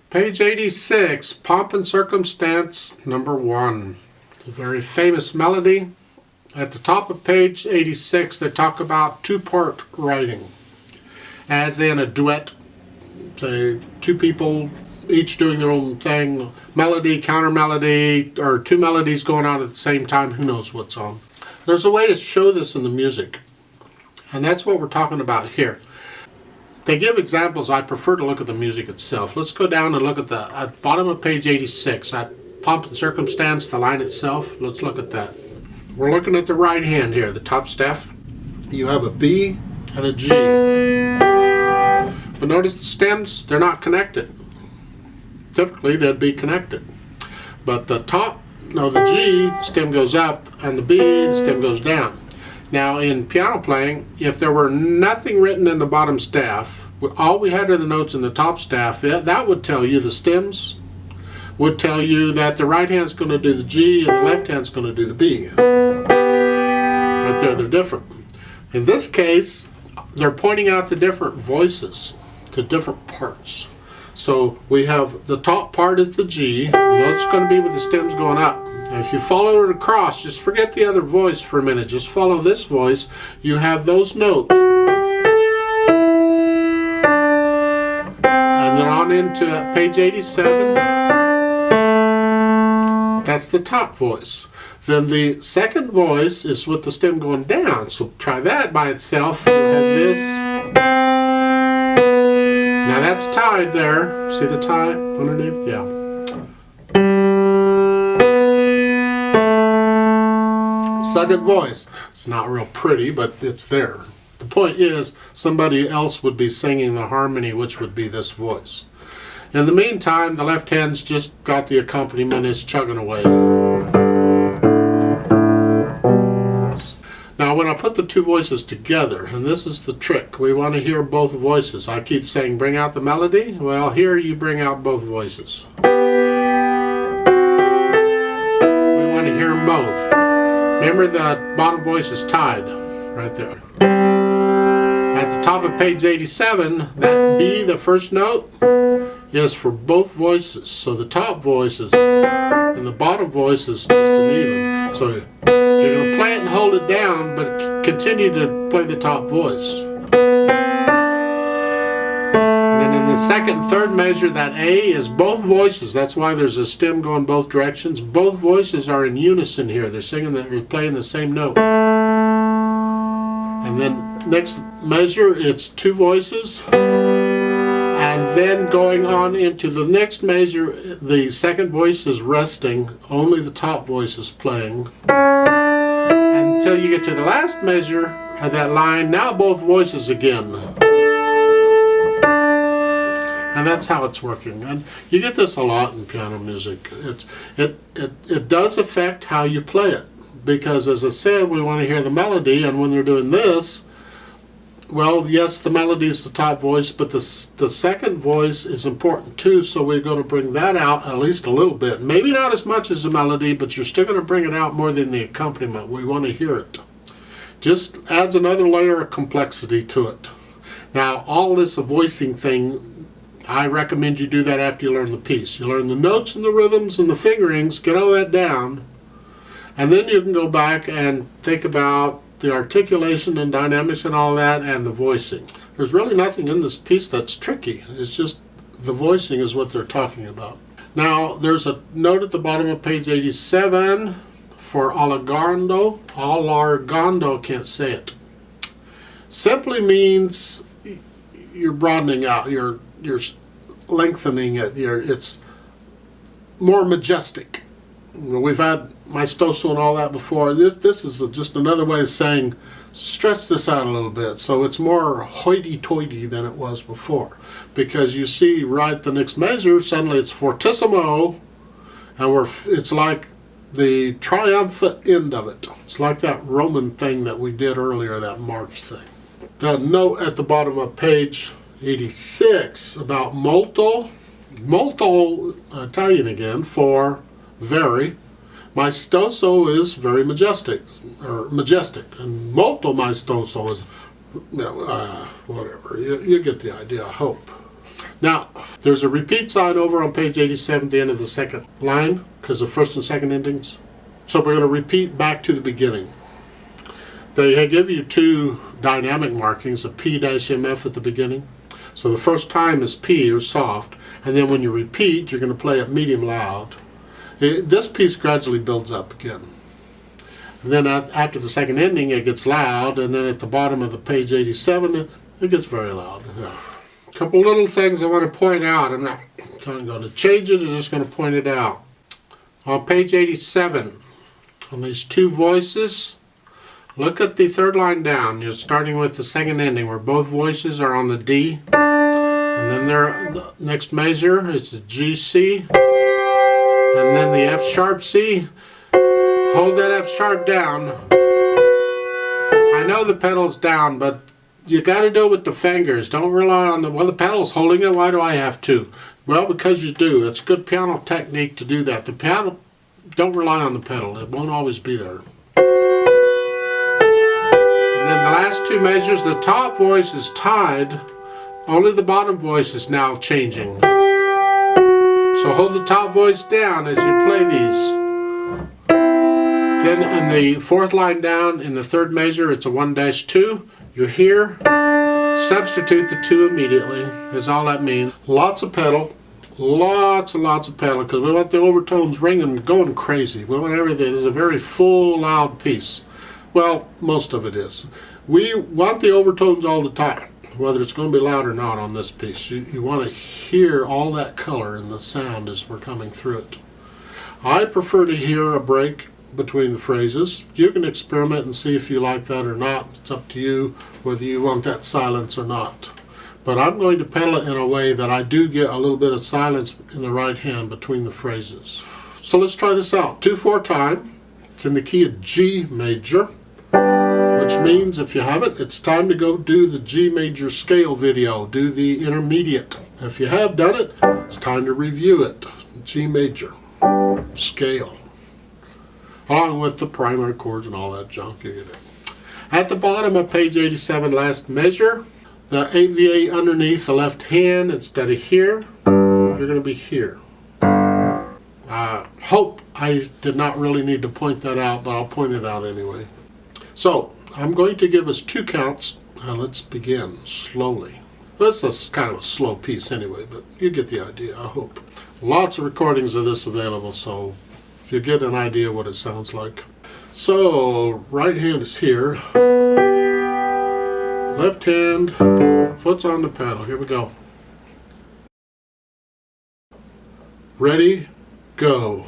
Page 86, Pomp and Circumstance No. 1. A very famous melody. At the top of page 86, they talk about two-part writing, as in a duet. Say, two people each doing their own thing, melody, counter melody, or two melodies going on at the same time, who knows what's on. There's a way to show this in the music, and that's what we're talking about here. They give examples. I prefer to look at the music itself. Let's go down and look at the bottom of page 86, at Pomp and Circumstance, the line itself. Let's look at that. We're looking at the right hand here, the top staff. You have a B and a G. But notice the stems, they're not connected. Typically, they'd be connected. But the G, stem goes up, and the B, the stem goes down. Now, in piano playing, if there were nothing written in the bottom staff, all we had are the notes in the top staff, that would tell you the stems, would tell you that the right hand's going to do the G and the left hand's going to do the B. Right there, they're different. In this case, they're pointing out the different voices, the different parts. So we have the top part is the G, and that's going to be with the stems going up. And if you follow it across, just forget the other voice for a minute. Just follow this voice. You have those notes. And then on into page 87. That's the top voice. Then the second voice is with the stem going down. So try that by itself. You have this. Now that's tied there. See the tie underneath? Yeah. Second voice. It's not real pretty, but it's there. The point is, somebody else would be singing the harmony, which would be this voice. In the meantime, the left hand's just got the accompaniment, is chugging away. Now, when I put the two voices together, and this is the trick, we want to hear both voices. I keep saying, bring out the melody. Well, here you bring out both voices. We want to hear them both. Remember, the bottom voice is tied right there. At the top of page 87, that B, the first note, is for both voices. So the top voice is, and the bottom voice is just an even. So you're going to play it and hold it down, but continue to play the top voice. And then in the second and third measure, that A is both voices. That's why there's a stem going both directions. Both voices are in unison here. They're playing the same note. And then next measure, it's two voices. And then going on into the next measure, the second voice is resting. Only the top voice is playing. Until you get to the last measure of that line, now both voices again. And that's how it's working. And you get this a lot in piano music. It does affect how you play it. Because as I said, we want to hear the melody, and when they're doing this, well, yes, the melody is the top voice, but the second voice is important too, so we're going to bring that out at least a little bit. Maybe not as much as the melody, but you're still going to bring it out more than the accompaniment. We want to hear it. Just adds another layer of complexity to it. Now, all this voicing thing, I recommend you do that after you learn the piece. You learn the notes and the rhythms and the fingerings, get all that down, and then you can go back and think about the articulation and dynamics and all that, and the voicing. There's really nothing in this piece that's tricky. It's just the voicing is what they're talking about. Now, there's a note at the bottom of page 87 for allargando. Allargando, can't say it. Simply means you're broadening out, you're lengthening it, it's more majestic. We've had maestoso and all that before. This is just another way of saying stretch this out a little bit, so it's more hoity-toity than it was before. Because you see right the next measure, suddenly it's fortissimo, and it's like the triumphant end of it. It's like that Roman thing that we did earlier, that march thing. The note at the bottom of page 86 about molto. Molto, Italian again, for very. Maestoso is very majestic, and molto maestoso is, whatever. You get the idea, I hope. Now, There's a repeat sign over on page 87 at the end of the second line because of first and second endings. So we're going to repeat back to the beginning. They give you two dynamic markings, a P-MF at the beginning. So the first time is P, or soft, and then when you repeat, you're going to play it medium loud. This piece gradually builds up again. And then after the second ending, it gets loud, and then at the bottom of the page 87, it gets very loud. Yeah. A couple little things I want to point out. I'm not going to change it, I'm just going to point it out. On page 87, on these two voices, look at the third line down. You're starting with the second ending where both voices are on the D. And then the next measure is the G, C. And then the F sharp C. Hold that F sharp down. I know the pedal's down, but you got to do it with the fingers. Don't rely on the pedal's holding it. Why do I have to? Well, because you do. It's good piano technique to do that. The pedal, don't rely on the pedal. It won't always be there. And then the last two measures, the top voice is tied. Only the bottom voice is now changing. So hold the top voice down as you play these. Then in the fourth line down, in the third measure, it's a 1-2. You're here. Substitute the 2 immediately, is all that means. Lots of pedal. Lots and lots of pedal, because we want the overtones ringing, going crazy. We want everything. This is a very full, loud piece. Well, most of it is. We want the overtones all the time, whether it's going to be loud or not on this piece. You want to hear all that color in the sound as we're coming through it. I prefer to hear a break between the phrases. You can experiment and see if you like that or not. It's up to you whether you want that silence or not. But I'm going to pedal it in a way that I do get a little bit of silence in the right hand between the phrases. So let's try this out. 2/4 time. It's in the key of G major, which means if you haven't, it's time to go do the G major scale video. Do the intermediate. If you have done it, it's time to review it. G major scale, along with the primary chords and all that junk. You get it. At the bottom of page 87, last measure, the AVA underneath the left hand, instead of here, you're going to be here. I hope I did not really need to point that out, but I'll point it out anyway. So I'm going to give us 2 counts. Let's begin slowly. This is kind of a slow piece anyway, but you get the idea, I hope. Lots of recordings of this available, so you get an idea what it sounds like. So right hand is here. Left hand, foot's on the pedal. Here we go. Ready, go.